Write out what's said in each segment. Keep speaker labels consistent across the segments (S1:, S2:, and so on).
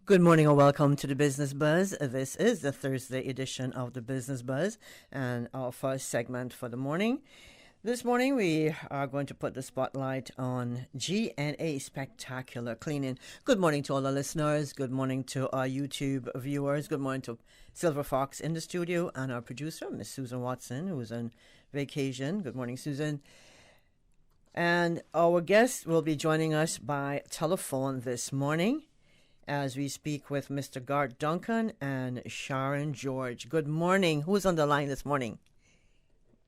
S1: Good morning and welcome to the Business Buzz. This is the Thursday edition of the Business Buzz and our first segment for the morning. This morning we are going to put the spotlight on G&A Spectacular Cleaning. Good morning to all our listeners. Good morning to our YouTube viewers. Good morning to Silver Fox in the studio and our producer, Miss Susan Watson, who's on vacation. Good morning, Susan. And our guest will be joining us by telephone this morning as we speak with Mr. Garth Duncan and Sharon George. Good morning. Who's on the line this morning?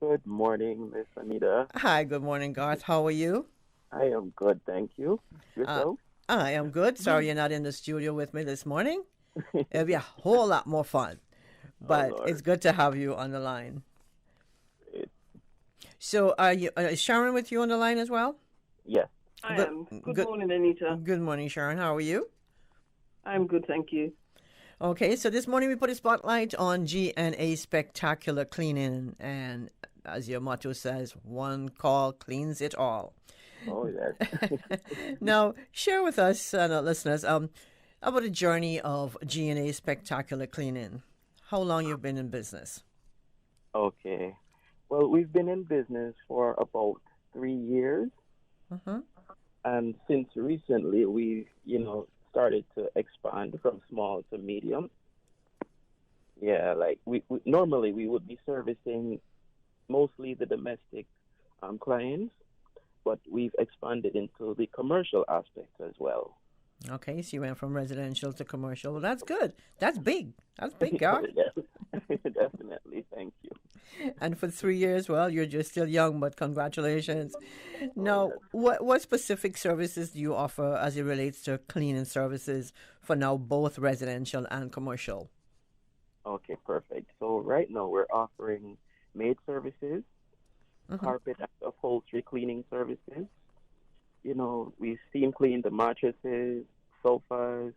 S2: Good morning, Miss Anita.
S1: Hi, good morning, Garth. How are you?
S2: I am good, thank you. Yourself?
S1: I am good. Sorry you're not in the studio with me this morning. It'll be a whole lot more fun. But it's good to have you on the line. So is Sharon with you on the line as well?
S2: Yes.
S3: I am. Good morning, Anita.
S1: Good morning, Sharon. How are you?
S3: I'm good, thank you.
S1: Okay, so this morning we put a spotlight on G&A Spectacular Cleaning, and as your motto says, one call cleans it all.
S2: Oh, yes.
S1: Now, share with us and our listeners about the journey of G&A Spectacular Cleaning. How long you've been in business?
S2: Okay. Well, we've been in business for about 3 years.
S1: Mm-hmm.
S2: And since recently, we've, started to expand from small to medium. Yeah, like we normally we would be servicing mostly the domestic clients, but we've expanded into the commercial aspect as well.
S1: Okay, so you went from residential to commercial. Well, that's good. That's big. That's big, Garth.
S2: Yes, definitely. Thank you.
S1: And for 3 years, well, you're just still young, but congratulations. Now, what specific services do you offer as it relates to cleaning services for now both residential and commercial?
S2: Okay, perfect. So right now we're offering maid services, carpet and upholstery cleaning services. We steam clean the mattresses, sofas,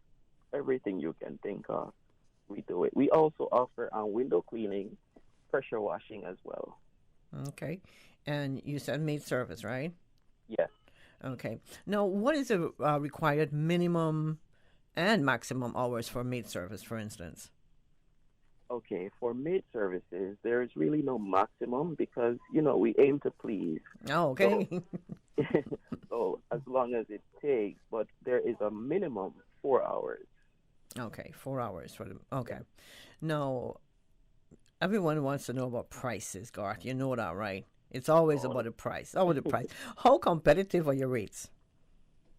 S2: everything you can think of. We do it. We also offer window cleaning, pressure washing as well.
S1: Okay. And you said maid service, right?
S2: Yes.
S1: Okay. Now, what is the required minimum and maximum hours for maid service, for instance?
S2: Okay, for maid services, there is really no maximum because, we aim to please.
S1: Oh, okay.
S2: So as long as it takes, but there is a minimum 4 hours.
S1: Okay, 4 hours for them. Okay. Now, everyone wants to know about prices, Garth. You know that, right? It's always about the price. Always the price. How competitive are your rates?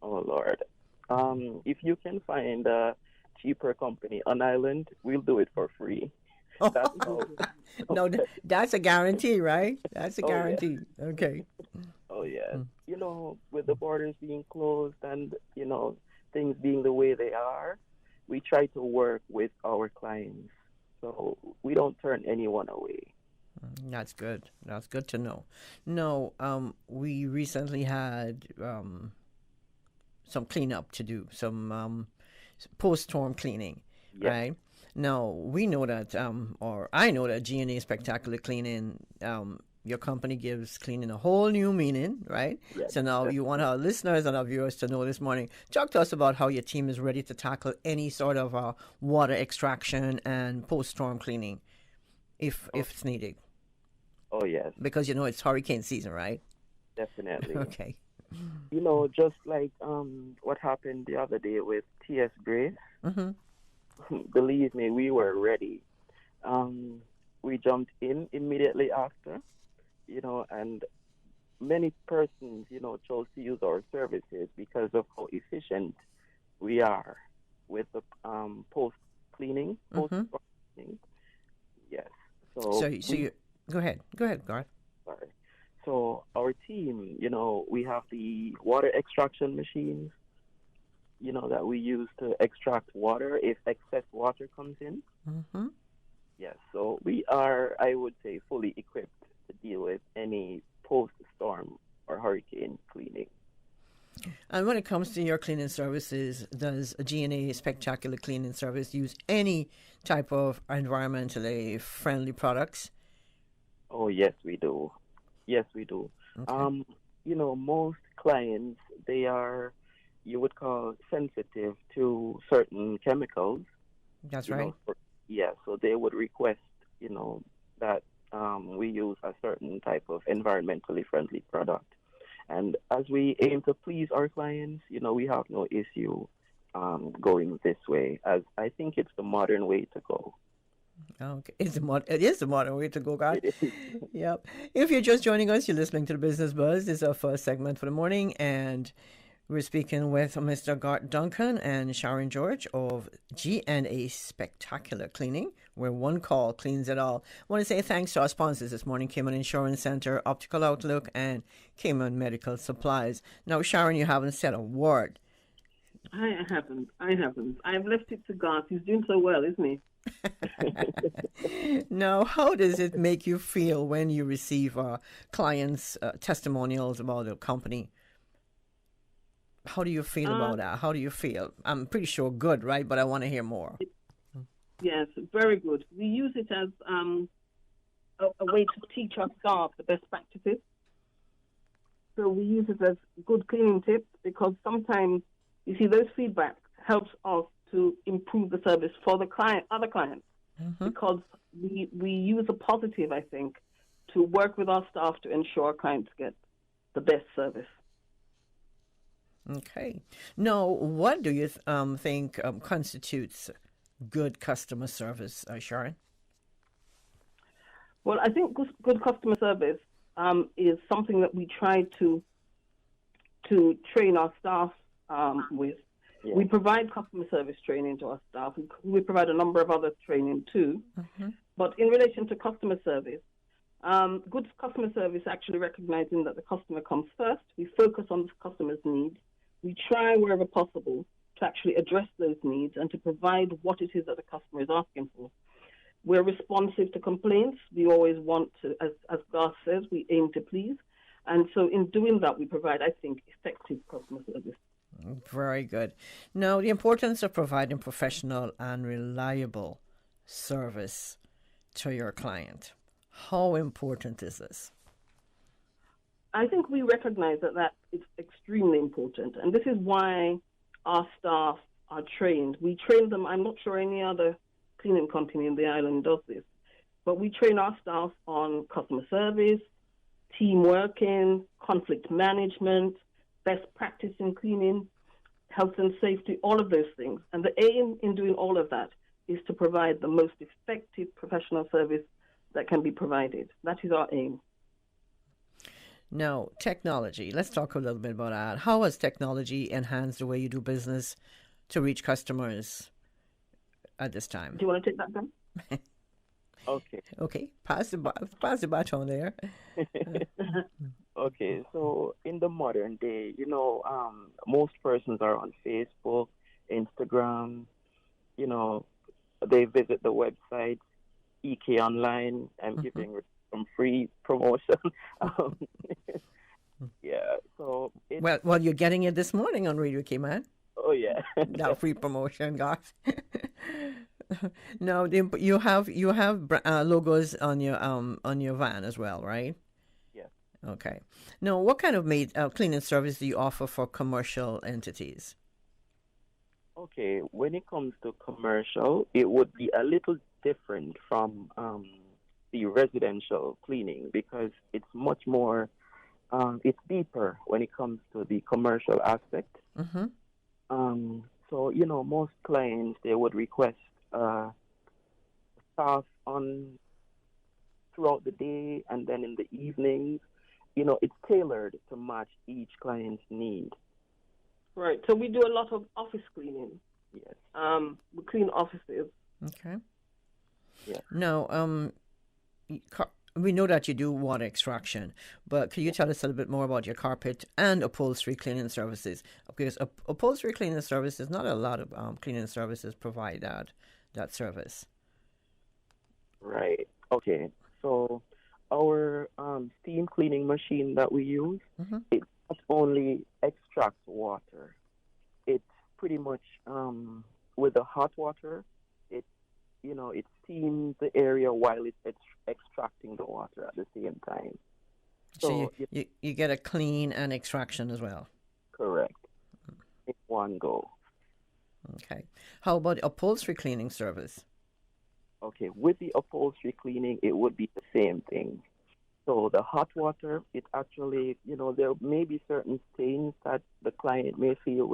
S2: Oh, Lord. If you can find a cheaper company on island, we'll do it for free. That's
S1: No, that's a guarantee, right? That's a guarantee.
S2: Yeah.
S1: Okay.
S2: Oh, yeah. With the borders being closed and, things being the way they are, we try to work with our clients. So we don't turn anyone away.
S1: That's good. That's good to know. No, we recently had some cleanup to do, some post-storm cleaning, right? Now, we know that, or I know that G&A Spectacular Cleaning, your company gives cleaning a whole new meaning, right?
S2: Yes.
S1: So now you want our listeners and our viewers to know this morning. Talk to us about how your team is ready to tackle any sort of water extraction and post-storm cleaning, if it's needed.
S2: Oh, yes.
S1: Because, it's hurricane season, right?
S2: Definitely.
S1: Okay.
S2: Just like what happened the other day with T.S. Grace, believe me, we were ready. We jumped in immediately after, and many persons, chose to use our services because of how efficient we are with the post-cleaning, post-cleaning. Yes.
S1: So you go ahead, Garth.
S2: Sorry. So our team, we have the water extraction machines, that we use to extract water if excess water comes in.
S1: Mm-hmm.
S2: Yes, so we are, I would say, fully equipped to deal with any post-storm or hurricane cleaning.
S1: And when it comes to your cleaning services, does a G&A Spectacular Cleaning Service use any type of environmentally friendly products?
S2: Oh, yes, we do. Yes, we do.
S1: Okay.
S2: Most clients, they are you would call sensitive to certain chemicals.
S1: That's
S2: You
S1: right.
S2: know, yeah, so they would request, that we use a certain type of environmentally friendly product. And as we aim to please our clients, we have no issue going this way, as I think it's the modern way to go.
S1: Okay, it is the modern way to go, guys.
S2: It is.
S1: Yep. If you're just joining us, you're listening to the Business Buzz. This is our first segment for the morning, and we're speaking with Mr. Gart Duncan and Sharon George of G&A Spectacular Cleaning, where one call cleans it all. I want to say thanks to our sponsors this morning, Cayman Insurance Center, Optical Outlook, and Cayman Medical Supplies. Now, Sharon, you haven't said a word.
S3: I haven't. I've left it to Garth. He's doing so well, isn't he?
S1: Now, how does it make you feel when you receive clients' testimonials about the company? How do you feel about that? How do you feel? I'm pretty sure good, right? But I want to hear more.
S3: Yes, very good. We use it as a way to teach our staff the best practices. So we use it as good cleaning tips, because sometimes, you see, those feedback helps us to improve the service for the other clients, because we use a positive, I think, to work with our staff to ensure our clients get the best service.
S1: Okay. Now, what do you think constitutes good customer service, Sharon?
S3: Well, I think good customer service is something that we try to train our staff with. Yeah. We provide customer service training to our staff. We provide a number of other training too. But in relation to customer service, good customer service actually recognizing that the customer comes first. We focus on the customer's needs. We try wherever possible to actually address those needs and to provide what it is that the customer is asking for. We're responsive to complaints. We always want to, as Garth says, we aim to please. And so in doing that, we provide, I think, effective customer service.
S1: Very good. Now, the importance of providing professional and reliable service to your client. How important is this?
S3: I think we recognize that it's extremely important. And this is why our staff are trained. We train them. I'm not sure any other cleaning company in the island does this, but we train our staff on customer service, team working, conflict management, best practice in cleaning, health and safety, all of those things. And the aim in doing all of that is to provide the most effective professional service that can be provided. That is our aim.
S1: Now, technology. Let's talk a little bit about that. How has technology enhanced the way you do business to reach customers at this time?
S3: Do you want to take that, Dan?
S1: Okay. Pass the baton there.
S2: Okay, so in the modern day, most persons are on Facebook, Instagram, they visit the website, EK Online. I'm giving some free promotion. Yeah, so...
S1: Well, you're getting it this morning on Radio K, man.
S2: Oh, yeah.
S1: That free promotion, guys. No, you have logos on your van as well, right?
S2: Yes.
S1: Okay. Now, what kind of cleaning service do you offer for commercial entities?
S2: Okay, when it comes to commercial, it would be a little different from the residential cleaning, because it's much more, it's deeper when it comes to the commercial aspect. So, most clients, they would request staff on throughout the day, and then in the evenings. It's tailored to match each client's need.
S3: Right. So we do a lot of office cleaning.
S2: Yes.
S3: We clean offices.
S1: Okay.
S2: Yeah.
S1: Now, we know that you do water extraction, but could you tell us a little bit more about your carpet and upholstery cleaning services? Because upholstery cleaning services, not a lot of cleaning services provide that service.
S2: Right. Okay. So our steam cleaning machine that we use, it not only extracts water, it's pretty much with the hot water, it steams the area while it's extracting the water at the same time.
S1: So you get a clean and extraction as well.
S2: Correct. one go.
S1: Okay. How about upholstery cleaning service?
S2: Okay, with the upholstery cleaning, it would be the same thing. So the hot water, it actually, there may be certain stains that the client may feel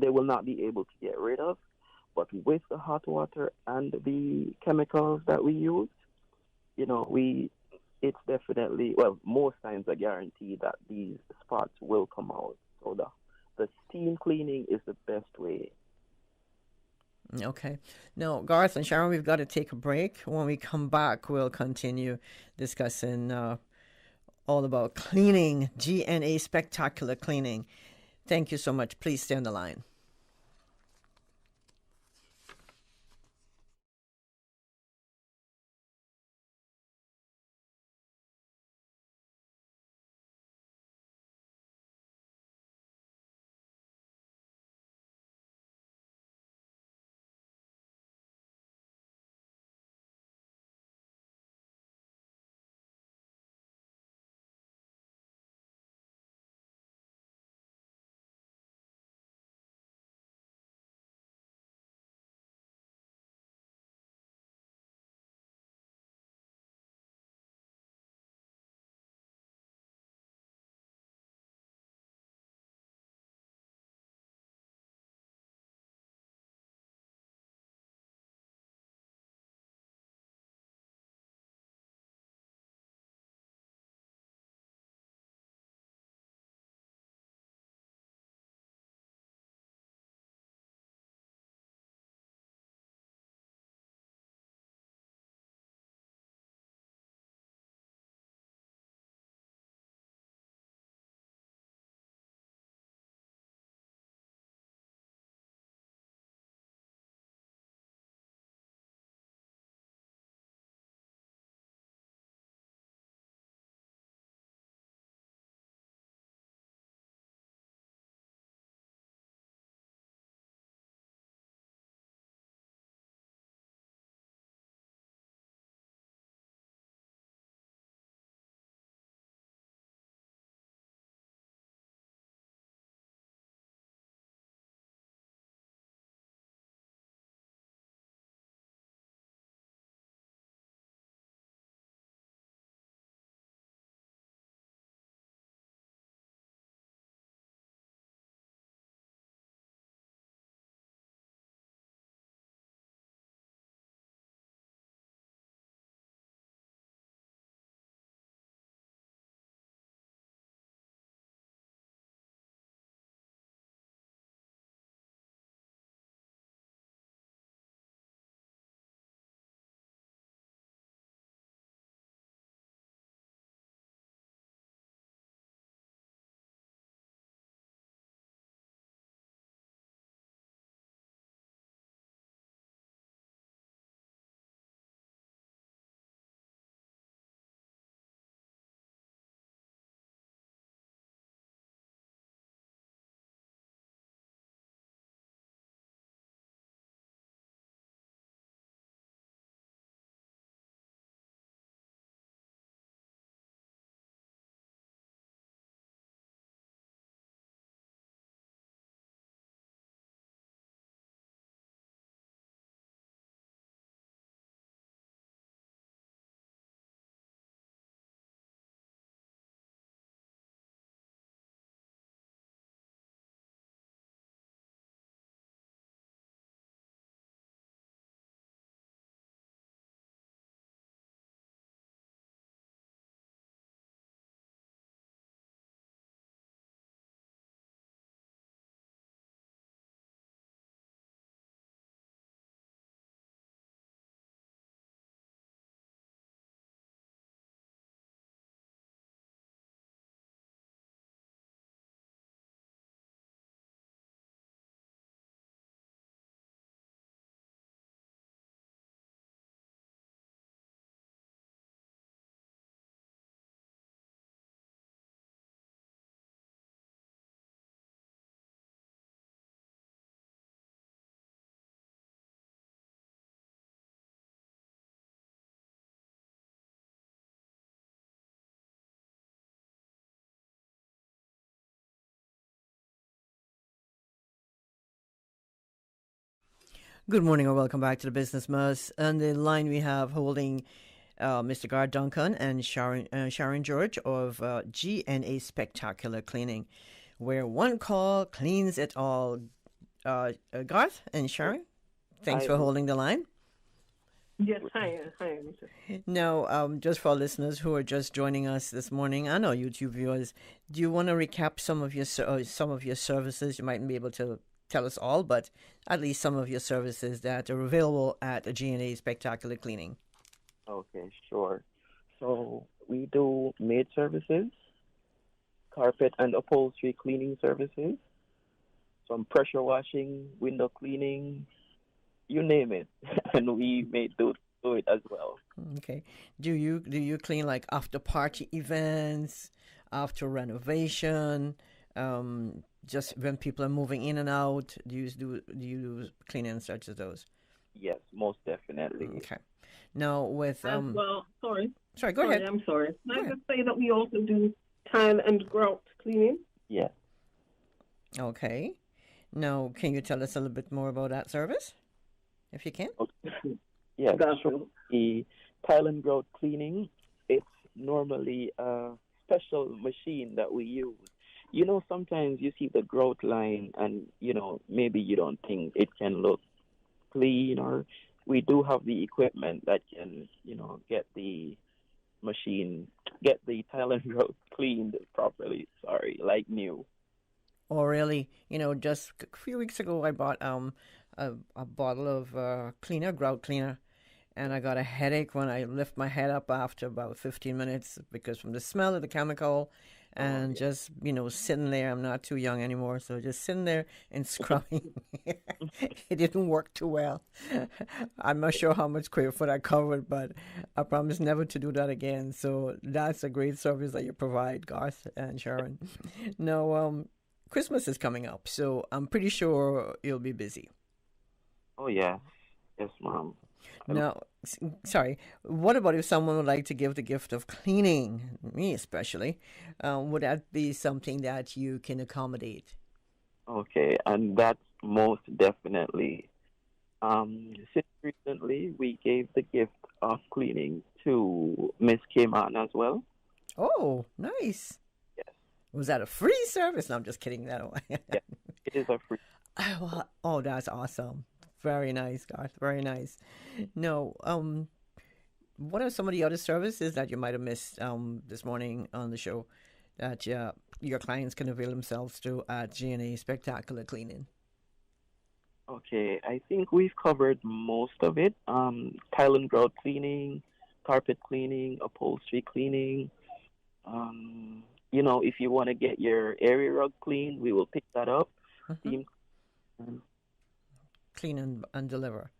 S2: they will not be able to get rid of. But with the hot water and the chemicals that we use, we it's definitely, well, most times I guarantee that these spots will come out. So the steam cleaning is the best way.
S1: Okay. Now, Garth and Sharon, we've got to take a break. When we come back, we'll continue discussing all about cleaning, GNA spectacular cleaning. Thank you so much. Please stay on the line. Good morning or welcome back to the Business Buzz. On the line we have holding Mr. Gar Duncan and Sharon George of G&A Spectacular Cleaning, where one call cleans it all. Garth and Sharon, thanks for holding the line.
S3: Yes, hi, Anita.
S1: Now, just for our listeners who are just joining us this morning, and our YouTube viewers, do you want to recap some of your services? You mightn't be able to tell us all, but at least some of your services that are available at G&A Spectacular Cleaning.
S2: Okay, sure. So we do maid services, carpet and upholstery cleaning services, some pressure washing, window cleaning, you name it, and we may do it as well.
S1: Okay. Do you clean like after party events, after renovation, just when people are moving in and out? Do you do cleaning such as those?
S2: Yes, most definitely.
S1: Okay. Now with
S3: sorry,
S1: go ahead.
S3: I'm sorry. Can I just say that we also do tile and grout cleaning?
S2: Yes.
S1: Okay. Now, can you tell us a little bit more about that service, if you can?
S2: Okay. Yes. So the tile and grout cleaning, it's normally a special machine that we use. You know, sometimes you see the grout line and, maybe you don't think it can look clean, or we do have the equipment that can, get the tile and grout cleaned properly, like new.
S1: Oh, really? Just a few weeks ago, I bought a bottle of grout cleaner, and I got a headache when I lift my head up after about 15 minutes because from the smell of the chemical and just, sitting there. I'm not too young anymore, so just sitting there and scrubbing. It didn't work too well. I'm not sure how much square foot I covered, but I promise never to do that again. So that's a great service that you provide, Garth and Sharon. Now, Christmas is coming up, so I'm pretty sure you'll be busy.
S2: Oh, yeah. Yes, Mom.
S1: Now, sorry, what about if someone would like to give the gift of cleaning, me especially, would that be something that you can accommodate?
S2: Okay, and that's most definitely. Since recently, we gave the gift of cleaning to Miss Kayman as well.
S1: Oh, nice.
S2: Yes.
S1: Was that a free service? No, I'm just kidding. That way.
S2: Yeah, it is a free.
S1: Oh, that's awesome. Very nice, Garth. Very nice. No, what are some of the other services that you might have missed this morning on the show that your clients can avail themselves to at G&A Spectacular Cleaning?
S2: Okay, I think we've covered most of it. Tile and grout cleaning, carpet cleaning, upholstery cleaning. If you want to get your area rug clean, we will pick that up.
S1: Mm-hmm. Clean and deliver.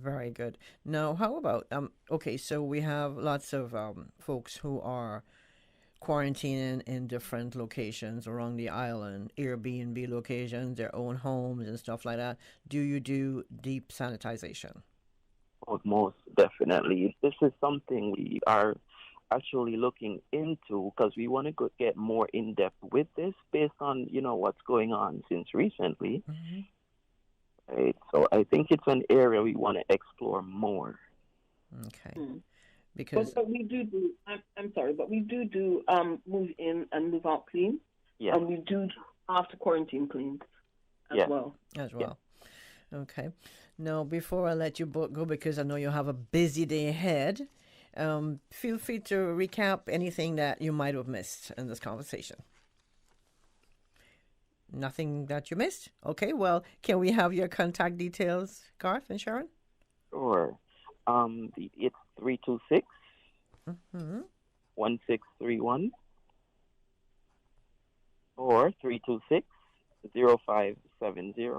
S1: Very good. Now, how about okay, so we have lots of folks who are quarantining in different locations around the island, Airbnb locations, their own homes and stuff like that. Do you do deep sanitization?
S2: Oh, most definitely. This is something we are actually looking into because we want to get more in depth with this based on what's going on since recently.
S1: Mm-hmm.
S2: Right. So I think it's an area we want to explore more.
S1: Okay. Because
S3: but we do. I'm sorry, but we do move in and move out clean.
S2: Yeah.
S3: And we do after quarantine clean as well.
S1: As well. Yeah. Okay. Now, before I let you go, because I know you have a busy day ahead, feel free to recap anything that you might have missed in this conversation. Nothing that you missed? Okay, well, can we have your contact details, Garth and Sharon?
S2: Sure. It's 326 1631 or 326 0570,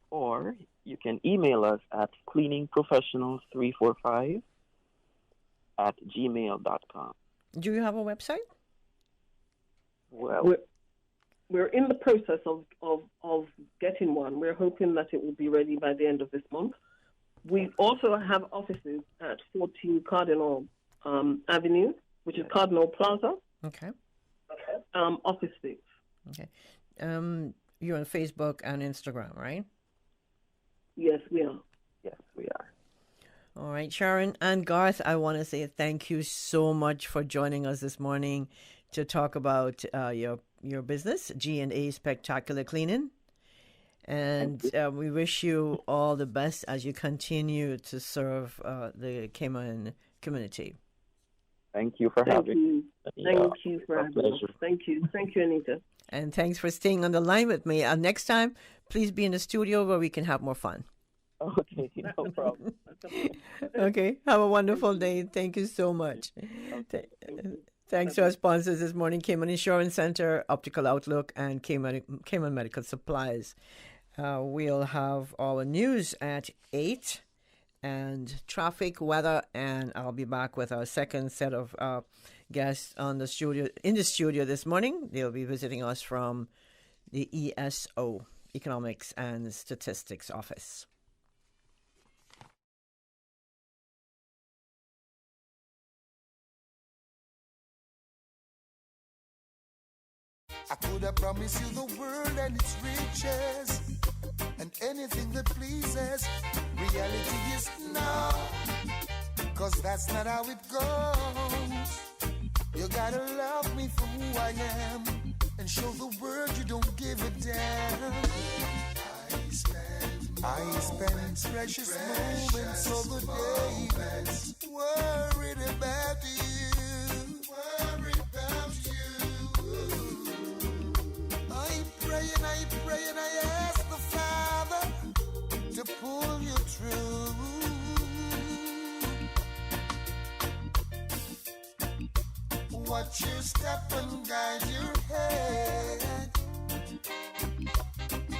S2: or you can email us at cleaningprofessionals345@gmail.com.
S1: Do you have a website?
S2: Well,
S3: we're in the process of getting one. We're hoping that it will be ready by the end of this month. We also have offices at 14 Cardinal Avenue, which is Cardinal Plaza.
S1: Okay.
S3: Office 6.
S1: Okay. You're on Facebook and Instagram, right?
S3: Yes, we are.
S2: Yes, we are.
S1: All right, Sharon and Garth, I want to say thank you so much for joining us this morning to talk about your business, G&A Spectacular Cleaning. And we wish you all the best as you continue to serve the Cayman community.
S2: Thank you for having
S3: me. Thank you for having us. Thank you. Thank you, Anita.
S1: And thanks for staying on the line with me. Next time, please be in the studio where we can have more fun.
S2: Okay, no problem.
S1: Okay, have a wonderful day. Thank you so much.
S2: Okay.
S1: Thanks to our sponsors this morning, Cayman Insurance Center, Optical Outlook, and Cayman Medical Supplies. We'll have our news at 8 and traffic, weather, and I'll be back with our second set of guests in the studio this morning. They'll be visiting us from the ESO, Economics and Statistics Office.
S4: I could have promised you the world and its riches and anything that pleases. Reality is no, 'cause that's not how it goes. You gotta love me for who I am and show the world you don't give a damn. I spend precious moments of the day worried about you. I pray and I ask the Father to pull you through. Watch your step and guide your head,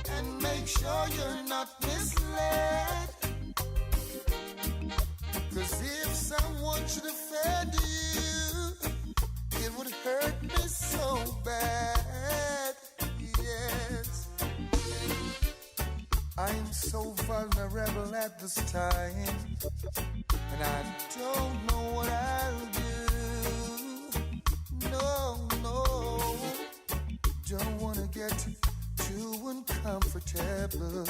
S4: and make sure you're not misled. 'Cause if someone should offend you, it would hurt me so bad. Yes, I'm so vulnerable at this time, and I don't know what I'll do. No, don't wanna get too uncomfortable,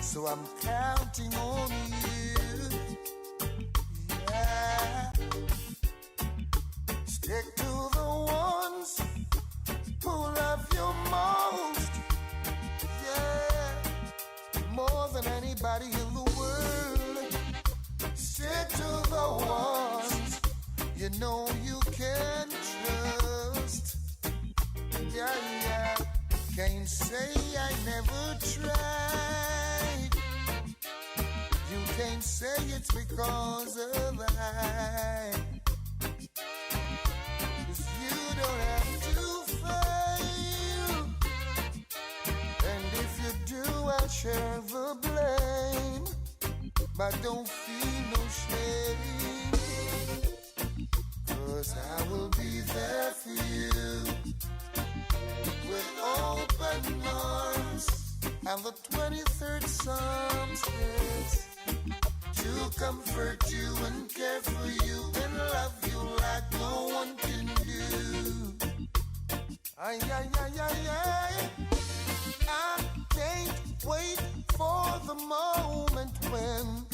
S4: so I'm counting on you. Yeah, stick to the ones who love you most, yeah, more than anybody in the world. Stick to the ones you know you can trust. Yeah, can't say I never tried. You can't say it's because of I. 'Cause you don't have to fail, and if you do, I'll share the blame, but don't feel no shame, 'cause I will be there for you with open arms. And the 23rd Psalm says to comfort you and care for you and love you like no one can do. Ay, ay, ay, ay, ay. I can't wait for the moment when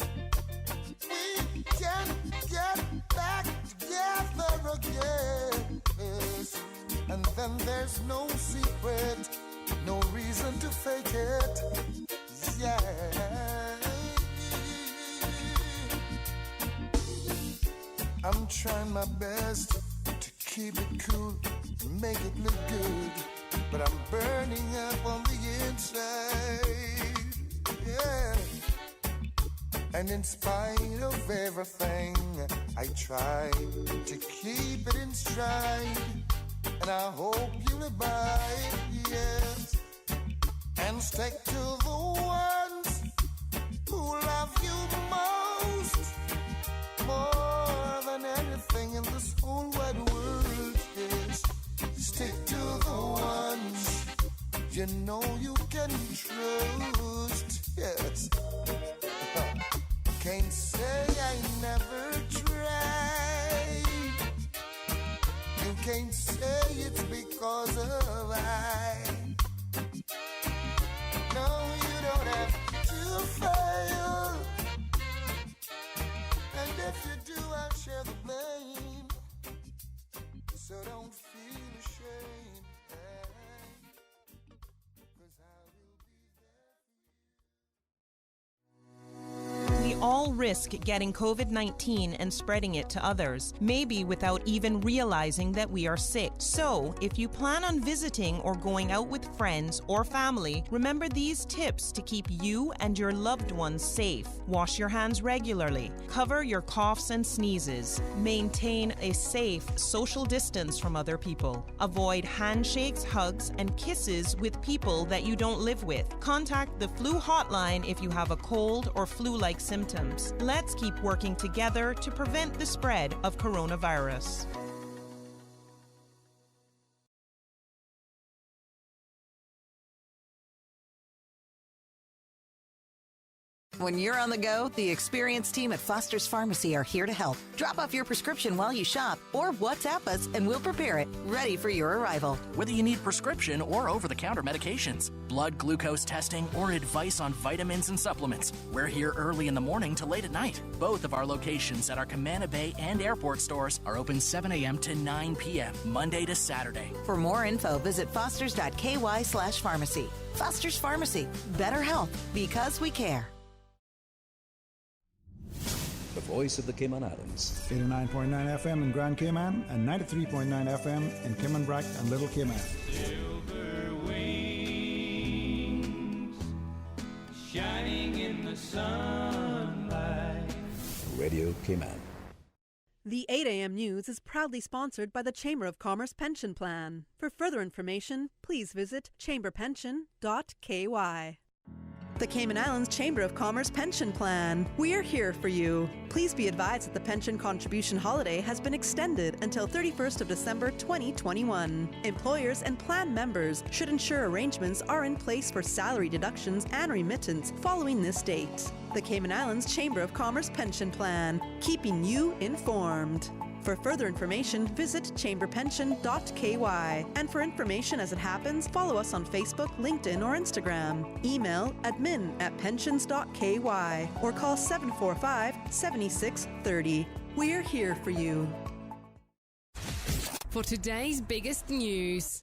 S4: we can get back together again. Yes. And then there's no secret, no reason to fake it. Yeah. I'm trying my best to keep it cool, make it look good, but I'm burning up on the inside. Yeah. And in spite of everything, I try to keep it in stride, and I hope you'll abide, yes, and stick to the ones who love you most, more than anything in this whole wide world, yes. Stick to the ones you know you can trust, yes. Can't say I never tried. You can't say it's because of I. No, you don't have to fight. So don't feel ashamed, 'cause I will be there.
S5: We all risk getting COVID-19 and spreading it to others, maybe without even realizing that we are sick. So, if you plan on visiting or going out with friends or family, remember these tips to keep you and your loved ones safe. Wash your hands regularly. Cover your coughs and sneezes. Maintain a safe social distance from other people. Avoid handshakes, hugs, and kisses with people that you don't live with. Contact the flu hotline if you have a cold or flu-like symptoms. Let's keep working together to prevent the spread of coronavirus.
S6: When you're on the go, the experienced team at Foster's Pharmacy are here to help. Drop off your prescription while you shop or WhatsApp us and we'll prepare it, ready for your arrival.
S7: Whether you need prescription or over-the-counter medications, blood glucose testing, or advice on vitamins and supplements, we're here early in the morning to late at night. Both of our locations at our Camana Bay and airport stores are open 7 a.m. to 9 p.m., Monday to Saturday.
S6: For more info, visit fosters.ky/pharmacy. Foster's Pharmacy. Better health because we care.
S8: The voice of the Cayman Islands.
S9: 89.9 FM in Grand Cayman and 93.9 FM in Cayman Brac and Little Cayman.
S10: Silver wings shining in the sunlight.
S8: Radio Cayman.
S11: The 8 a.m. news is proudly sponsored by the Chamber of Commerce Pension Plan. For further information, please visit chamberpension.ky. The Cayman Islands Chamber of Commerce Pension Plan. We are here for you. Please be advised that the pension contribution holiday has been extended until 31st of December 2021. Employers and plan members should ensure arrangements are in place for salary deductions and remittance following this date. The Cayman Islands Chamber of Commerce Pension Plan, keeping you informed. For further information, visit chamberpension.ky. And for information as it happens, follow us on Facebook, LinkedIn, or Instagram. Email admin@pensions.ky or call 745-7630. We're here for you.
S12: For today's biggest news.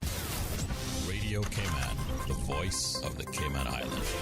S13: Radio Cayman, the voice of the Cayman Islands.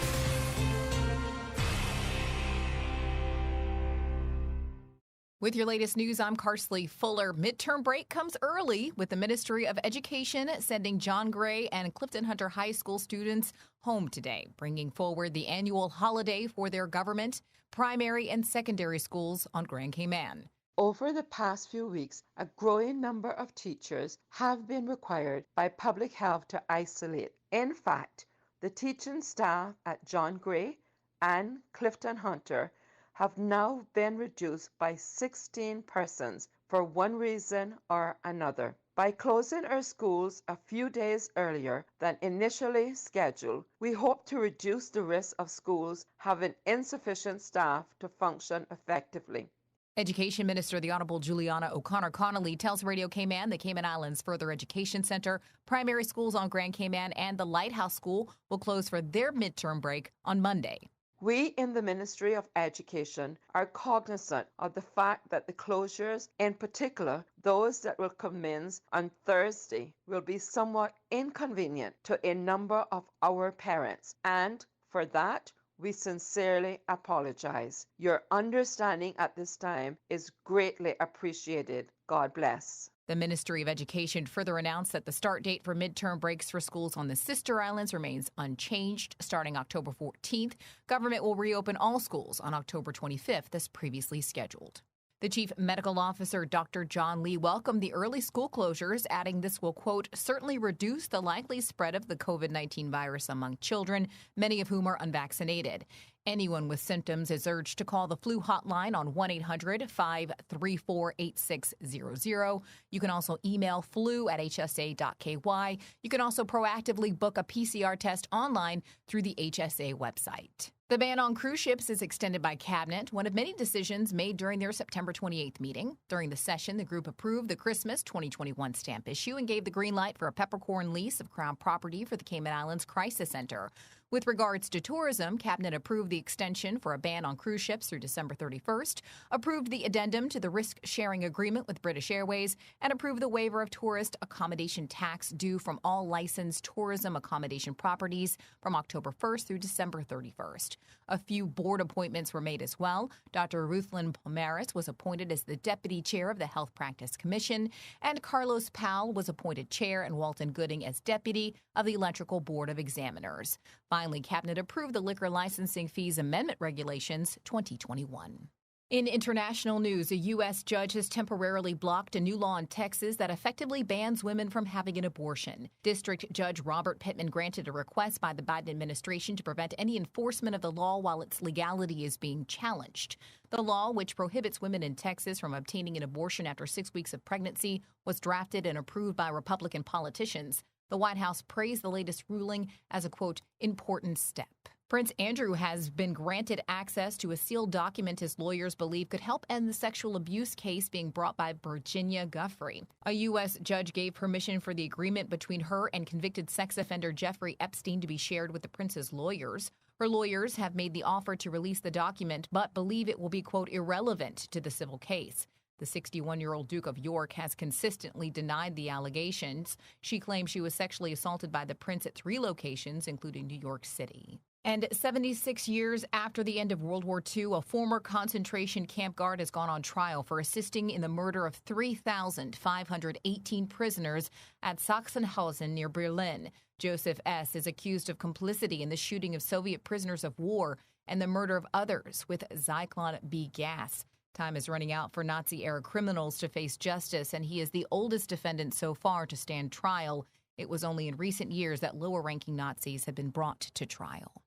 S14: With your latest news, I'm Carsley Fuller. Midterm break comes early with the Ministry of Education sending John Gray and Clifton Hunter High School students home today, bringing forward the annual holiday for their government, primary and secondary schools on Grand Cayman.
S15: Over the past few weeks, a growing number of teachers have been required by public health to isolate. In fact, the teaching staff at John Gray and Clifton Hunter have now been reduced by 16 persons for one reason or another. By closing our schools a few days earlier than initially scheduled, we hope to reduce the risk of schools having insufficient staff to function effectively.
S14: Education Minister, the Honourable Juliana O'Connor-Connolly, tells Radio Cayman the Cayman Islands Further Education Centre, primary schools on Grand Cayman, and the Lighthouse School will close for their midterm break on Monday.
S15: We in the Ministry of Education are cognizant of the fact that the closures, in particular those that will commence on Thursday, will be somewhat inconvenient to a number of our parents, and for that, we sincerely apologize. Your understanding at this time is greatly appreciated. God bless.
S14: The Ministry of Education further announced that the start date for midterm breaks for schools on the sister islands remains unchanged. Starting October 14th, government will reopen all schools on October 25th as previously scheduled. The Chief Medical Officer, Dr. John Lee, welcomed the early school closures, adding this will, quote, certainly reduce the likely spread of the COVID-19 virus among children, many of whom are unvaccinated. Anyone with symptoms is urged to call the flu hotline on 1-800-534-8600. You can also email flu@hsa.ky. You can also proactively book a PCR test online through the HSA website. The ban on cruise ships is extended by Cabinet, one of many decisions made during their September 28th meeting. During the session, the group approved the Christmas 2021 stamp issue and gave the green light for a peppercorn lease of Crown property for the Cayman Islands Crisis Center. With regards to tourism, Cabinet approved the extension for a ban on cruise ships through December 31st, approved the addendum to the risk-sharing agreement with British Airways, and approved the waiver of tourist accommodation tax due from all licensed tourism accommodation properties from October 1st through December 31st. A few board appointments were made as well. Dr. Ruthlyn Palmaris was appointed as the Deputy Chair of the Health Practice Commission, and Carlos Powell was appointed Chair and Walton Gooding as Deputy of the Electrical Board of Examiners. Finally, Cabinet approved the Liquor Licensing Fees Amendment Regulations 2021. In international news, a U.S. judge has temporarily blocked a new law in Texas that effectively bans women from having an abortion. District Judge Robert Pittman granted a request by the Biden administration to prevent any enforcement of the law while its legality is being challenged. The law, which prohibits women in Texas from obtaining an abortion after 6 weeks of pregnancy, was drafted and approved by Republican politicians. The White House praised the latest ruling as a, quote, important step. Prince Andrew has been granted access to a sealed document his lawyers believe could help end the sexual abuse case being brought by Virginia Giuffre. A U.S. judge gave permission for the agreement between her and convicted sex offender Jeffrey Epstein to be shared with the prince's lawyers. Her lawyers have made the offer to release the document, but believe it will be, quote, irrelevant to the civil case. The 61-year-old Duke of York has consistently denied the allegations. She claims she was sexually assaulted by the prince at 3 locations, including New York City. And 76 years after the end of World War II, a former concentration camp guard has gone on trial for assisting in the murder of 3,518 prisoners at Sachsenhausen near Berlin. Joseph S. is accused of complicity in the shooting of Soviet prisoners of war and the murder of others with Zyklon B gas. Time is running out for Nazi-era criminals to face justice, and he is the oldest defendant so far to stand trial. It was only in recent years that lower-ranking Nazis have been brought to trial.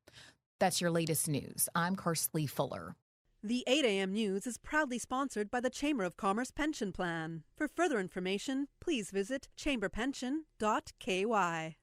S14: That's your latest news. I'm Karsley Fuller.
S11: The 8 a.m. news is proudly sponsored by the Chamber of Commerce Pension Plan. For further information, please visit chamberpension.ky.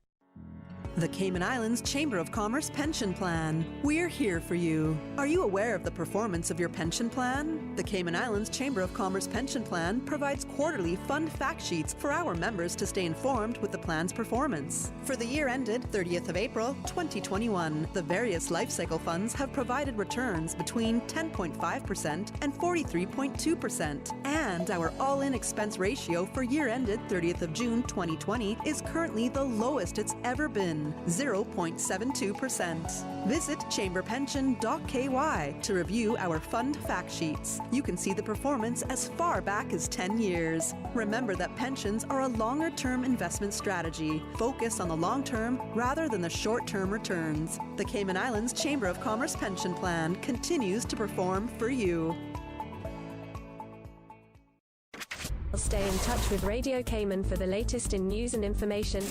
S11: The Cayman Islands Chamber of Commerce Pension Plan. We're here for you. Are you aware of the performance of your pension plan? The Cayman Islands Chamber of Commerce Pension Plan provides quarterly fund fact sheets for our members to stay informed with the plan's performance. For the year ended 30th of April, 2021, the various life cycle funds have provided returns between 10.5% and 43.2%. And our all-in expense ratio for year ended 30th of June, 2020 is currently the lowest it's ever been. 0.72%. Visit chamberpension.ky to review our fund fact sheets. You can see the performance as far back as 10 years. Remember that pensions are a longer-term investment strategy. Focus on the long term rather than the short-term returns. The Cayman Islands Chamber of Commerce Pension Plan continues to perform for you.
S16: Stay in touch with Radio Cayman for the latest in news and information.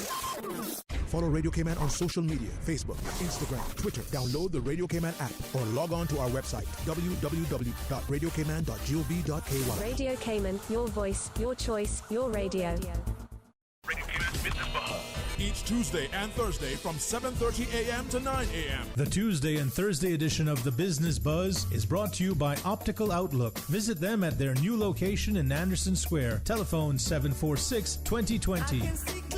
S17: Follow Radio Cayman on social media, Facebook, Instagram, Twitter. Download the Radio Cayman app or log on to our website, www.radiocayman.gov.ky.
S16: Radio Cayman, your voice, your choice, your radio.
S18: Each Tuesday and Thursday from 7:30 a.m. to 9 a.m.
S19: The Tuesday and Thursday edition of The Business Buzz is brought to you by Optical Outlook. Visit them at their new location in Anderson Square. Telephone 746-2020.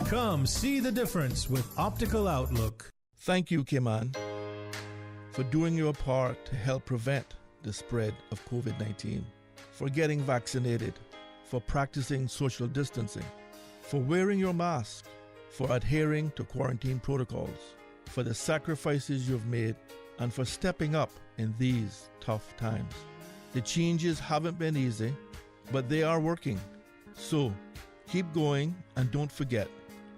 S19: Come see the difference with Optical Outlook.
S20: Thank you, Cayman, for doing your part to help prevent the spread of COVID-19, for getting vaccinated, for practicing social distancing, for wearing your mask, for adhering to quarantine protocols, for the sacrifices you've made, and for stepping up in these tough times. The changes haven't been easy, but they are working. So keep going and don't forget,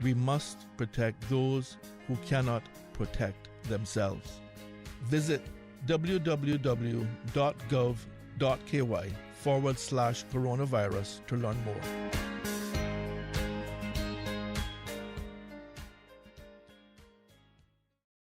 S20: we must protect those who cannot protect themselves. Visit www.gov.ky/coronavirus to learn more.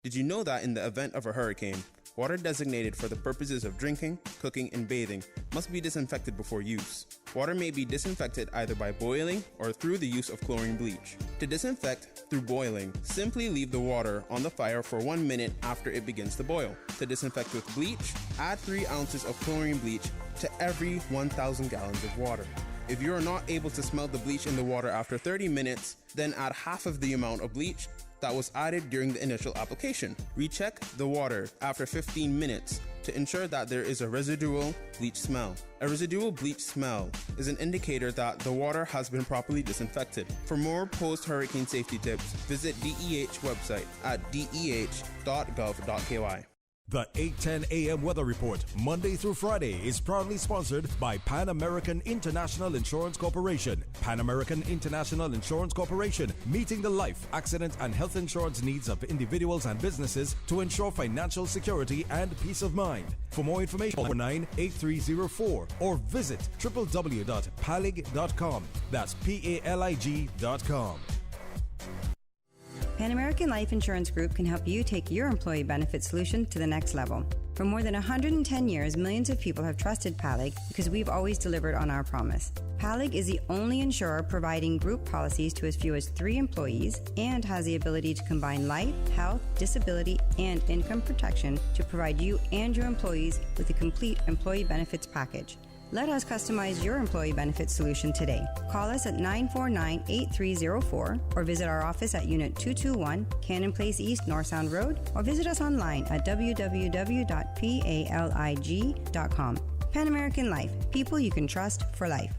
S21: Did you know that in the event of a hurricane, water designated for the purposes of drinking, cooking, and bathing must be disinfected before use? Water may be disinfected either by boiling or through the use of chlorine bleach. To disinfect through boiling, simply leave the water on the fire for 1 minute after it begins to boil. To disinfect with bleach, add 3 ounces of chlorine bleach to every 1,000 gallons of water. If you are not able to smell the bleach in the water after 30 minutes, then add half of the amount of bleach that was added during the initial application. Recheck the water after 15 minutes to ensure that there is a residual bleach smell. A residual bleach smell is an indicator that the water has been properly disinfected. For more post-hurricane safety tips, visit DEH website at deh.gov.ky.
S3: The 8:10 a.m. weather report, Monday through Friday, is proudly sponsored by Pan American International Insurance Corporation. Pan American International Insurance Corporation, meeting the life, accident, and health insurance needs of individuals and businesses to ensure financial security and peace of mind. For more information, call 98304 or visit www.palig.com. That's PALIG.com.
S22: Pan American Life Insurance Group can help you take your employee benefit solution to the next level. For more than 110 years, millions of people have trusted PALIG because we've always delivered on our promise. PALIG is the only insurer providing group policies to as few as 3 employees and has the ability to combine life, health, disability, and income protection to provide you and your employees with a complete employee benefits package. Let us customize your employee benefit solution today. Call us at 949-8304 or visit our office at Unit 221, Cannon Place East, North Sound Road, or visit us online at www.palig.com. Pan American Life, people you can trust for life.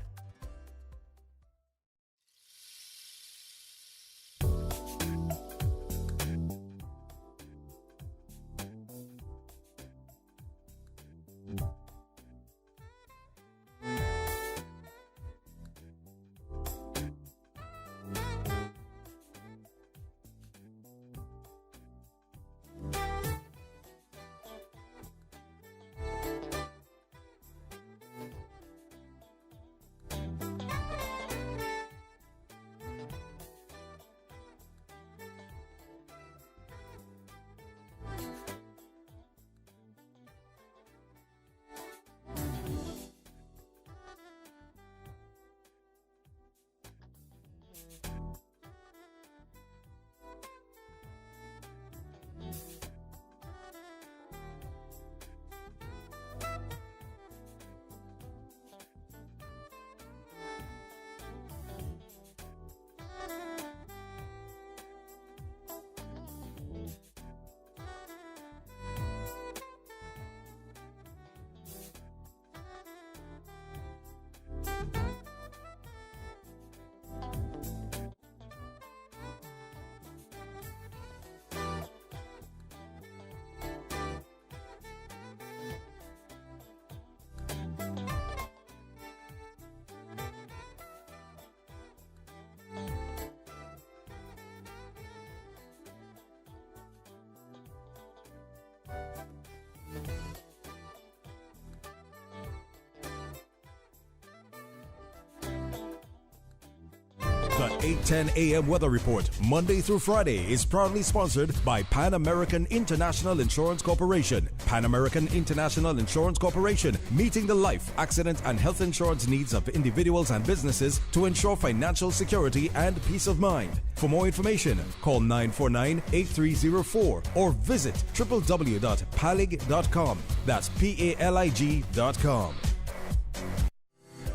S3: The 8:10 a.m. weather report, Monday through Friday, is proudly sponsored by Pan American International Insurance Corporation. Pan American International Insurance Corporation, meeting the life, accident, and health insurance needs of individuals and businesses to ensure financial security and peace of mind. For more information, call 949-8304 or visit www.palig.com. That's PALIG.com.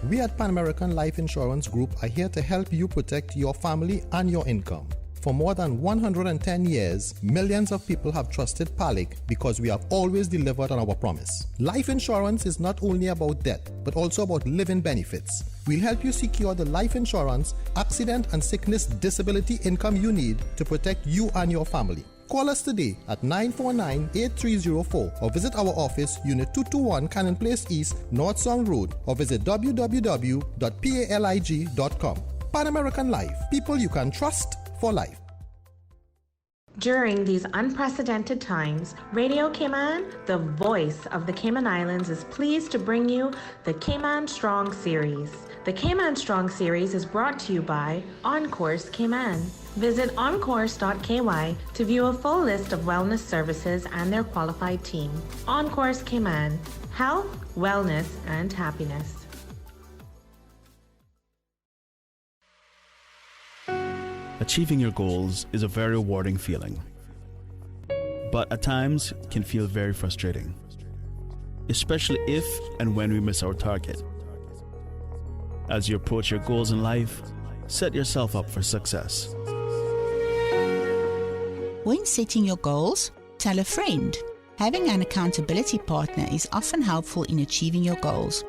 S23: We at Pan American Life Insurance Group are here to help you protect your family and your income. For more than 110 years, millions of people have trusted PALIG because we have always delivered on our promise. Life insurance is not only about death, but also about living benefits. We'll help you secure the life insurance, accident and sickness disability income you need to protect you and your family. Call us today at 949-8304 or visit our office, Unit 221, Cannon Place East, North Sound Road, or visit www.palig.com. Pan American Life, people you can trust for life.
S24: During these unprecedented times, Radio Cayman, the voice of the Cayman Islands, is pleased to bring you the Cayman Strong Series. The Cayman Strong Series is brought to you by Encourse Cayman. Visit encourse.ky to view a full list of wellness services and their qualified team. Encourse Cayman, health, wellness, and happiness.
S25: Achieving your goals is a very rewarding feeling, but at times can feel very frustrating, especially if and when we miss our target. As you approach your goals in life, set yourself up for success.
S1: When setting your goals, tell a friend. Having an accountability partner is often helpful in achieving your goals.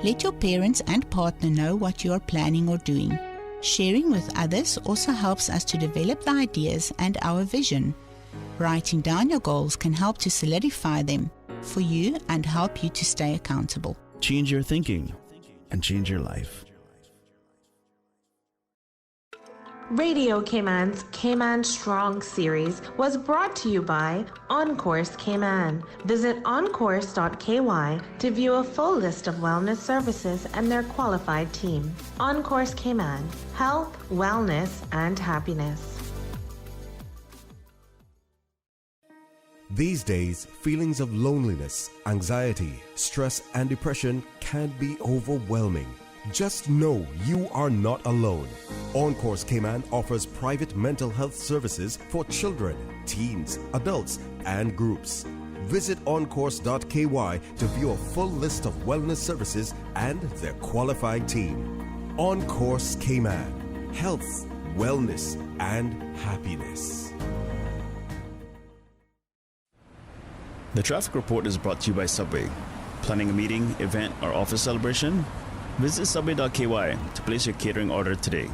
S1: Let your parents and partner know what you are planning or doing. Sharing with others also helps us to develop the ideas and our vision. Writing down your goals can help to solidify them for you and help you to stay accountable.
S25: Change your thinking and change your life.
S24: Radio Cayman's Cayman Strong series was brought to you by On Course Cayman. Visit oncourse.ky to view a full list of wellness services and their qualified team. On Course Cayman, health, wellness, and happiness.
S3: These days, feelings of loneliness, anxiety, stress, and depression can be overwhelming. Just know you are not alone. On Course Cayman offers private mental health services for children, teens, adults, and groups. Visit oncourse.ky to view a full list of wellness services and their qualified team. On Course Cayman, health, wellness, and happiness.
S25: The traffic report is brought to you by Subway. Planning a meeting, event, or office celebration? Visit subway.ky to place your catering order today.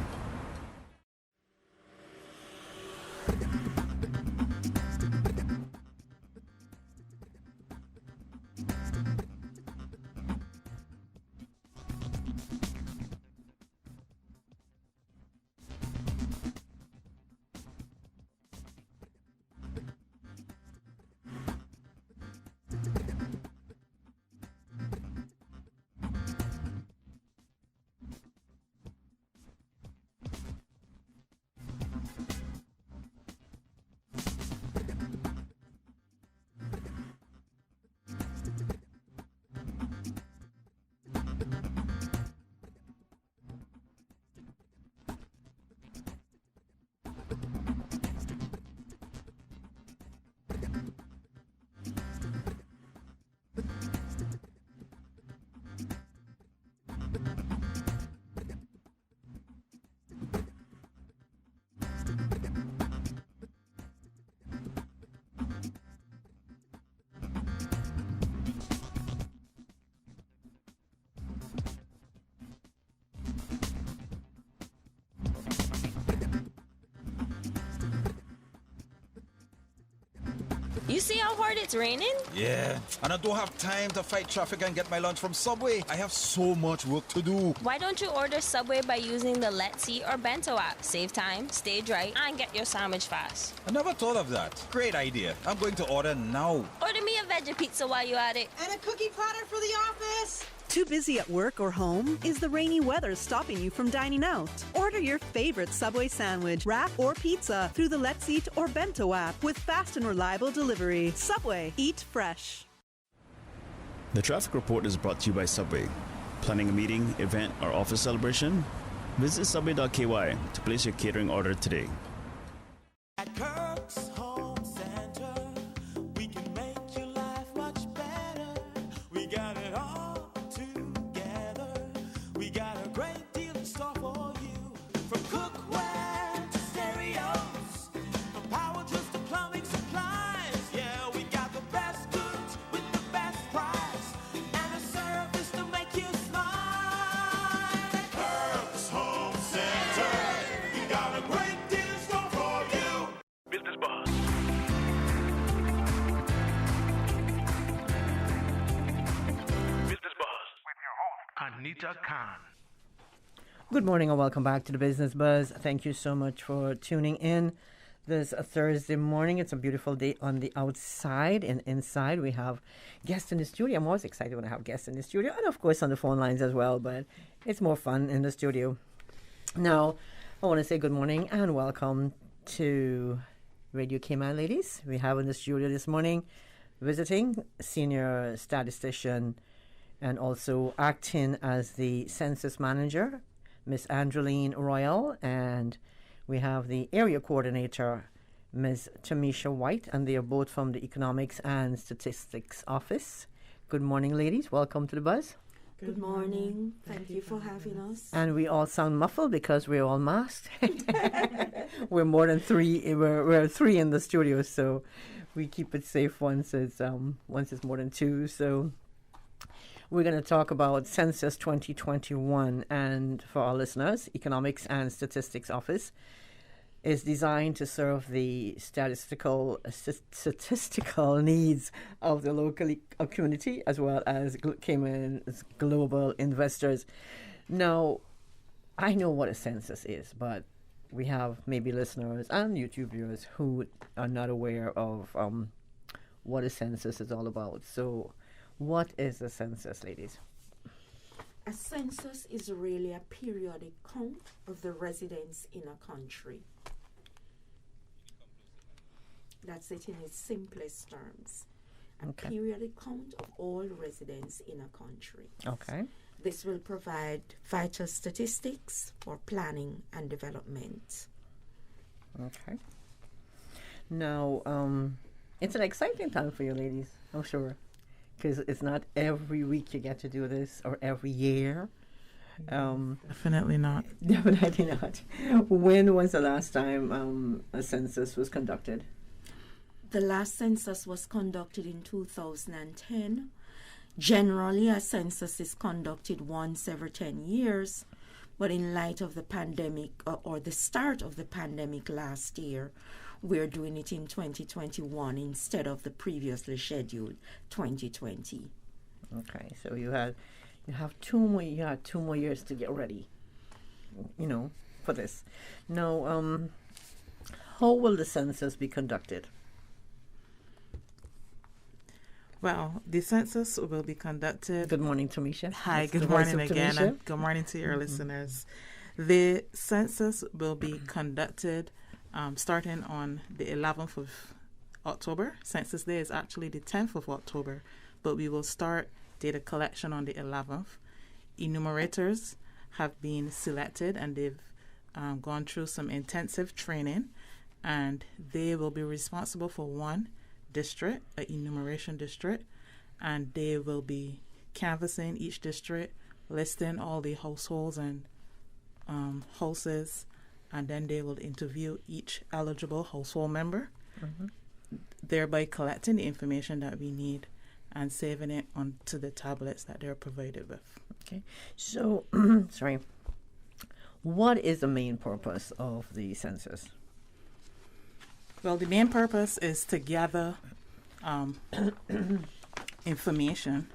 S2: You see how hard it's raining?
S4: Yeah, and I don't have time to fight traffic and get my lunch from Subway. I have so much work to do.
S2: Why don't you order Subway by using the Let's Eat or Bento app? Save time, stay dry, and get your sandwich fast.
S4: I never thought of that. Great idea. I'm going to order now.
S2: Order me a veggie pizza while you're at it.
S11: And a cookie platter for the office. Too busy at work or home? Is the rainy weather stopping you from dining out? Order your favorite Subway sandwich, wrap, or pizza through the Let's Eat or Bento app with fast and reliable delivery. Subway, eat fresh.
S25: The traffic report is brought to you by Subway. Planning a meeting, event, or office celebration? Visit subway.ky to place your catering order today.
S10: At Kirk's Home Center, we can make your life much better. We got it all together. We got a great deal in store for you. From cookware to stereos, from power tools to plumbing supplies. Yeah, we got the best goods with the best price and a service to make you smile. At Kirk's Home Center, we got a great deal in store for you. Business Buzz. Business Buzz with your host, Anita Khan.
S5: Good morning and welcome back to the Business Buzz. Thank you so much for tuning in this Thursday morning. It's a beautiful day on the outside, and inside we have guests in the studio. I'm always excited when I have guests in the studio, and of course on the phone lines as well, but it's more fun in the studio. Now, I want to say good morning and welcome to Radio Cayman, ladies. We have in the studio this morning visiting senior statistician and also acting as the census manager, Miss Angeline Royal, and we have the area coordinator, Ms. Tamisha White, and they are both from the Economics and Statistics Office. Good morning, ladies. Welcome to the Buzz.
S6: Good morning. Thank you for having us.
S5: And we all sound muffled because we're all masked. We're more than three. We're three in the studio, so we keep it safe once it's more than two. So we're going to talk about Census 2021, and for our listeners, Economics and Statistics Office is designed to serve the statistical needs of the local community as well as Cayman's global investors. Now, I know what a census is, but we have maybe listeners and YouTube viewers who are not aware of what a census is all about. So, what is a census, ladies?
S6: A census is really a periodic count of the residents in a country. That's it in its simplest terms. A periodic count of all residents in a country.
S5: Okay.
S6: This will provide vital statistics for planning and development.
S5: Okay. Now, it's an exciting time for you ladies, I'm sure, because it's not every week you get to do this or every year.
S7: Definitely not.
S5: Definitely not. When was the last time a census was conducted?
S6: The last census was conducted in 2010. Generally, a census is conducted once every 10 years, but in light of the pandemic or the start of the pandemic last year, we're doing it in 2021 instead of the previously scheduled 2020.
S5: Okay, so you had two more years to get ready, for this. Now, how will the census be conducted?
S7: Well, the census will be conducted.
S5: Good morning, Tamisha.
S7: Hi,
S5: That's
S7: good morning again, and good morning to your listeners. The census will be conducted starting on the 11th of October. Census Day is actually the 10th of October, but we will start data collection on the 11th. Enumerators have been selected, and they've gone through some intensive training, and they will be responsible for one district, an enumeration district, and they will be canvassing each district, listing all the households and houses, and then they will interview each eligible household member, thereby collecting the information that we need and saving it onto the tablets that they're provided with.
S5: Okay, so sorry, what is the main purpose of the census?
S7: Well, the main purpose is to gather information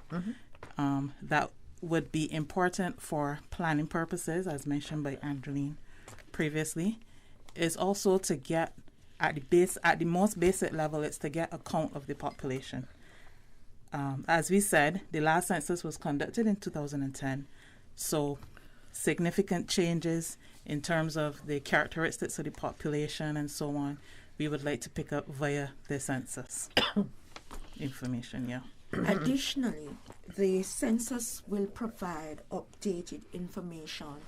S7: that would be important for planning purposes, as mentioned by Angeline previously. Is also to get at the most basic level, it's to get a count of the population. As we said, the last census was conducted in 2010, so significant changes in terms of the characteristics of the population and so on, we would like to pick up via the census information, yeah.
S6: Additionally, the census will provide updated information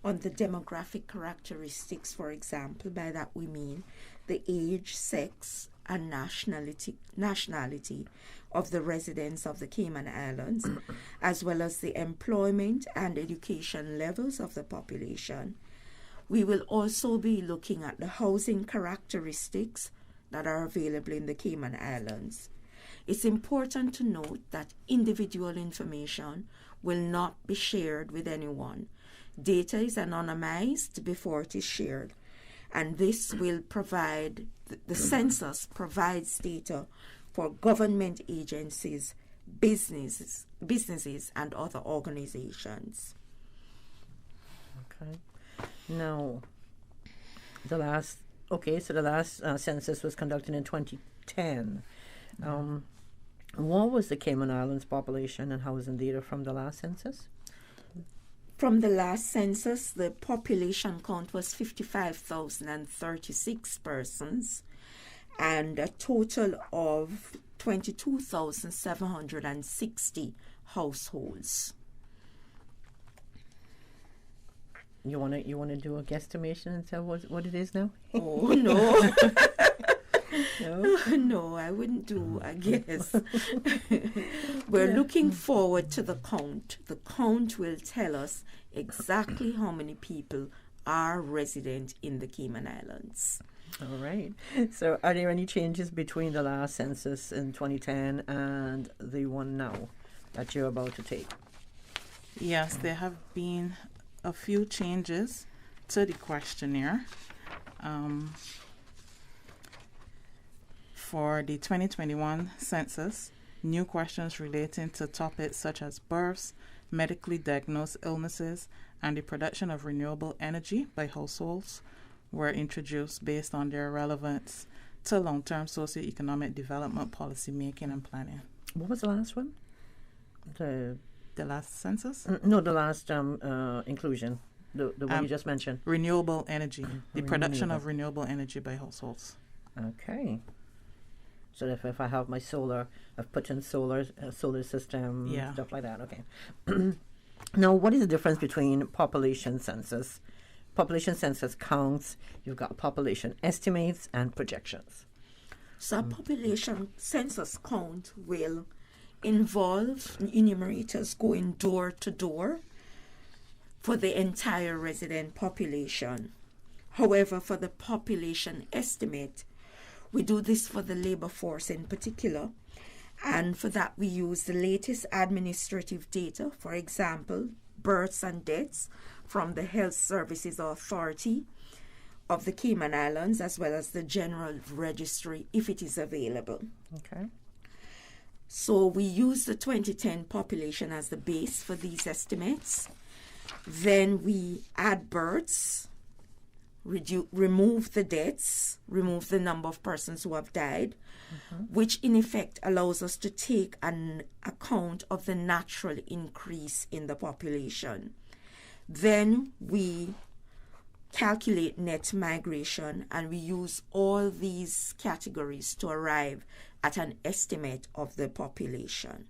S6: on the demographic characteristics, for example. By that we mean the age, sex, and nationality of the residents of the Cayman Islands, as well as the employment and education levels of the population. We will also be looking at the housing characteristics that are available in the Cayman Islands. It's important to note that individual information will not be shared with anyone. Data is anonymized before it is shared, and this will provide, the census provides data for government agencies, businesses, and other organizations.
S5: Okay. Now, the last census was conducted in 2010. What was the Cayman Islands population and housing data from the last census?
S6: From the last census, the population count was 55,036 persons and a total of 22,760 households.
S5: You wanna do a guesstimation and tell what it is now?
S6: Oh no. No, I wouldn't do a guess. We're looking forward to the count. The count will tell us exactly how many people are resident in the Cayman Islands.
S5: All right. So are there any changes between the last census in 2010 and the one now that you're about to take?
S7: Yes, there have been a few changes to the questionnaire. For the 2021 census, new questions relating to topics such as births, medically diagnosed illnesses, and the production of renewable energy by households were introduced based on their relevance to long-term socioeconomic development policy making and planning.
S5: What was the last one?
S7: The last census?
S5: No, the last inclusion. The one you just mentioned.
S7: Renewable energy. The production of renewable energy by households.
S5: Okay. So if I have my solar, I've put in solar system, stuff like that. Okay. Now, what is the difference between population census? Population census counts. You've got population estimates and projections.
S6: So a population census count will involve enumerators going door to door for the entire resident population. However, for the population estimate, we do this for the labor force in particular, and for that we use the latest administrative data, for example, births and deaths from the Health Services Authority of the Cayman Islands, as well as the General Registry if it is available.
S5: Okay.
S6: So we use the 2010 population as the base for these estimates. Then we add births, remove the deaths, remove the number of persons who have died, which in effect allows us to take an account of the natural increase in the population. Then we calculate net migration, and we use all these categories to arrive at an estimate of the population.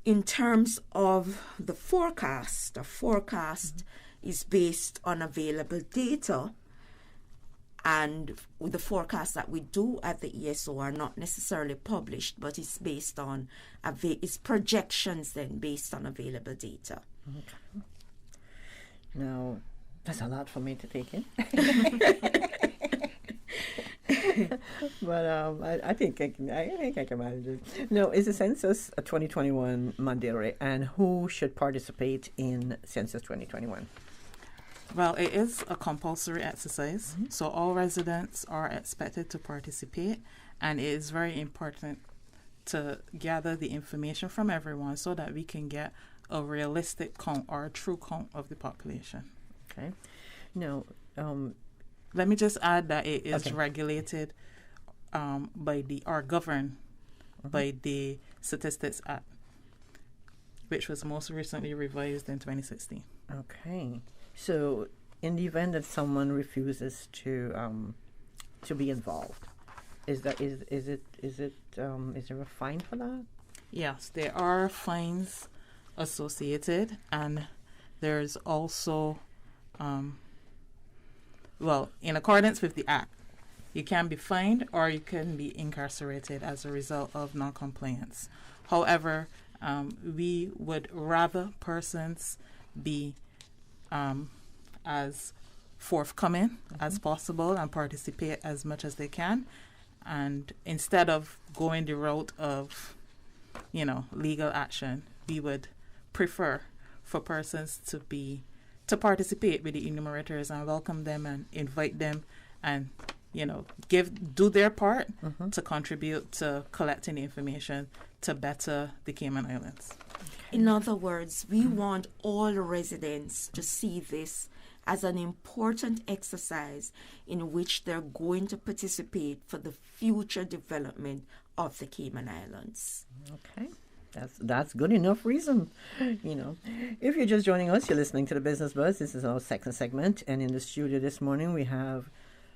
S6: In terms of the forecast is based on available data, and the forecasts that we do at the ESO are not necessarily published, but it's based on it's projections then based on available data.
S5: Okay. Now, that's a lot for me to take in. But I think I can manage it. No, is the census a 2021 mandatory, and who should participate in census 2021?
S7: Well, it is a compulsory exercise, so all residents are expected to participate, and it is very important to gather the information from everyone so that we can get a realistic count or a true count of the population.
S5: Okay. Now,
S7: let me just add that it is regulated governed by the Statistics Act, which was most recently revised in 2016.
S5: Okay. So, in the event that someone refuses to be involved, is there a fine for that?
S7: Yes, there are fines associated, and there's also, in accordance with the Act, you can be fined or you can be incarcerated as a result of non-compliance. However, we would rather persons be as forthcoming as possible and participate as much as they can, and instead of going the route of legal action, we would prefer for persons to participate with the enumerators and welcome them and invite them and do their part to contribute to collecting the information to better the Cayman Islands.
S6: In other words, we want all residents to see this as an important exercise in which they're going to participate for the future development of the Cayman Islands.
S5: Okay. That's good enough reason. If you're just joining us, you're listening to the Business Buzz. This is our second segment, and in the studio this morning we have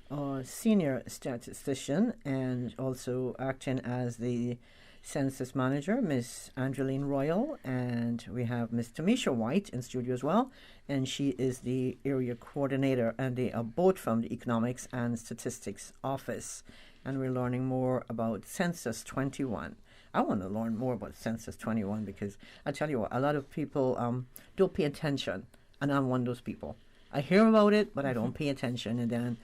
S5: our senior statistician and also acting as the census manager, Miss Angeline Royal, and we have Miss Tamisha White in studio as well, and she is the area coordinator, and they are both from the Economics and Statistics Office. and we're learning more about Census 21. I want to learn more about Census 21 because I tell you what, a lot of people don't pay attention, and I'm one of those people. I hear about it, but I don't pay attention, and then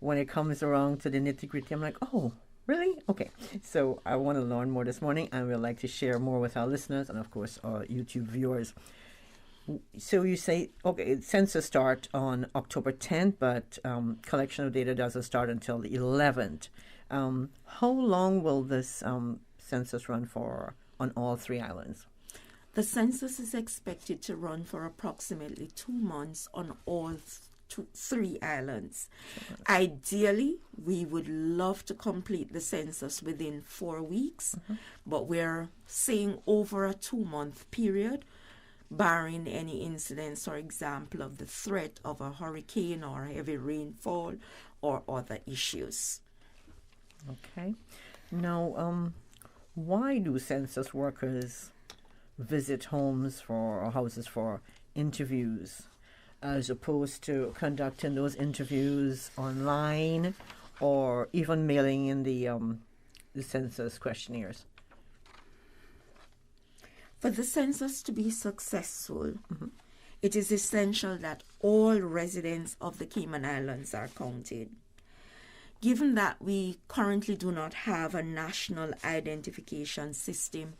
S5: when it comes around to the nitty-gritty, I'm like, oh, really? Okay. So I want to learn more this morning, and we'd like to share more with our listeners and, of course, our YouTube viewers. So you say, okay, census start on October 10th, but collection of data doesn't start until the 11th. How long will this census run for on all 3 islands?
S6: The census is expected to run for approximately 2 months on all 3 islands. Ideally, we would love to complete the census within 4 weeks, but we're saying over a 2-month period, barring any incidents or example of the threat of a hurricane or heavy rainfall or other issues.
S5: Okay. Now, why do census workers visit homes or houses for interviews as opposed to conducting those interviews online or even mailing in the census questionnaires?
S6: For the census to be successful, it is essential that all residents of the Cayman Islands are counted. Given that we currently do not have a national identification system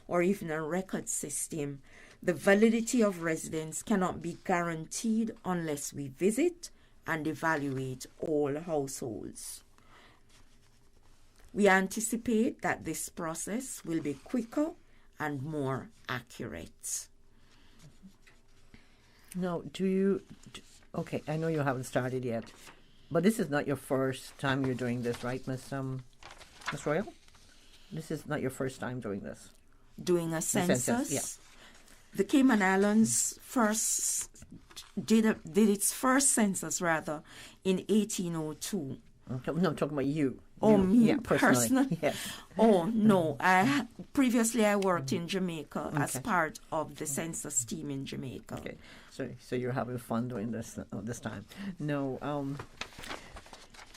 S6: or even a record system, the validity of residents cannot be guaranteed unless we visit and evaluate all households. We anticipate that this process will be quicker and more accurate.
S5: Now, okay, I know you haven't started yet, but this is not your first time you're doing this, right, Miss Royal? This is not your first time doing this.
S6: Doing a census?
S5: Yeah.
S6: The Cayman Islands first did its first census in 1802.
S5: No, I'm talking about you.
S6: Oh, me
S5: yeah,
S6: personally?
S5: Yes.
S6: Oh, no. Previously, I worked in Jamaica as part of the census team in Jamaica.
S5: Okay, so you're having fun doing this this time. No,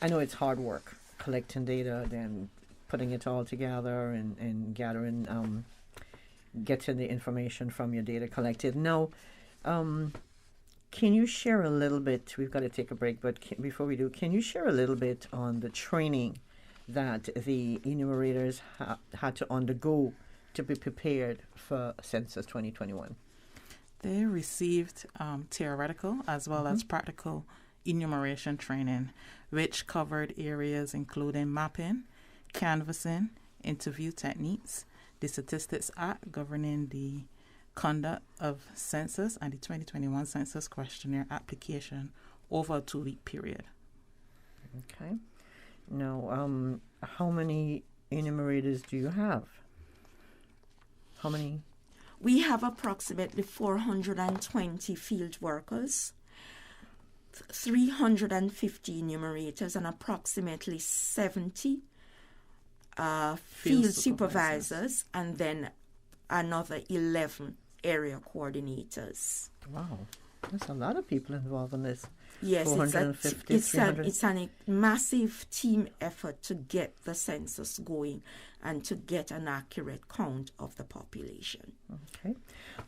S5: I know it's hard work, collecting data, then putting it all together and gathering, getting the information from your data collected. Now, can you share a little bit, we've got to take a break, but before we do, can you share a little bit on the training that the enumerators had to undergo to be prepared for Census 2021?
S7: They received theoretical as well as practical enumeration training, which covered areas including mapping, canvassing, interview techniques, the Statistics Act governing the conduct of census, and the 2021 census questionnaire application over a 2-week period.
S5: Okay. Now, how many enumerators do you have? How many?
S6: We have approximately 420 field workers, 350 enumerators, and approximately 70 field supervisors, and then another 11 area coordinators.
S5: Wow, there's a lot of people involved in this.
S6: Yes,
S5: 450,
S6: it's a massive team effort to get the census going and to get an accurate count of the population.
S5: Okay.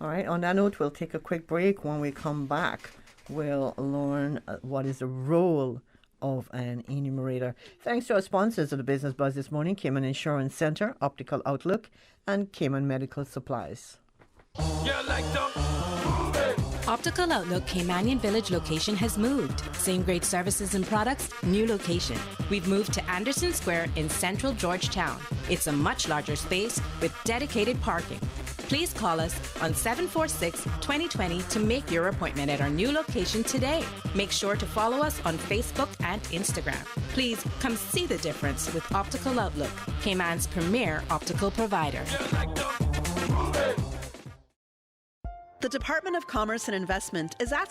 S5: All right, on that note, we'll take a quick break. When we come back, we'll learn what is the role of an enumerator. Thanks to our sponsors of the Business Buzz this morning, Cayman Insurance Center, Optical Outlook, and Cayman Medical Supplies.
S8: Optical Outlook Caymanian Village location has moved. Same great services and products, new location. We've moved to Anderson Square in central Georgetown. It's a much larger space with dedicated parking. Please call us on 746-2020 to make your appointment at our new location today. Make sure to follow us on Facebook and Instagram. Please come see the difference with Optical Outlook, Cayman's premier optical provider.
S11: The Department of Commerce and Investment is asking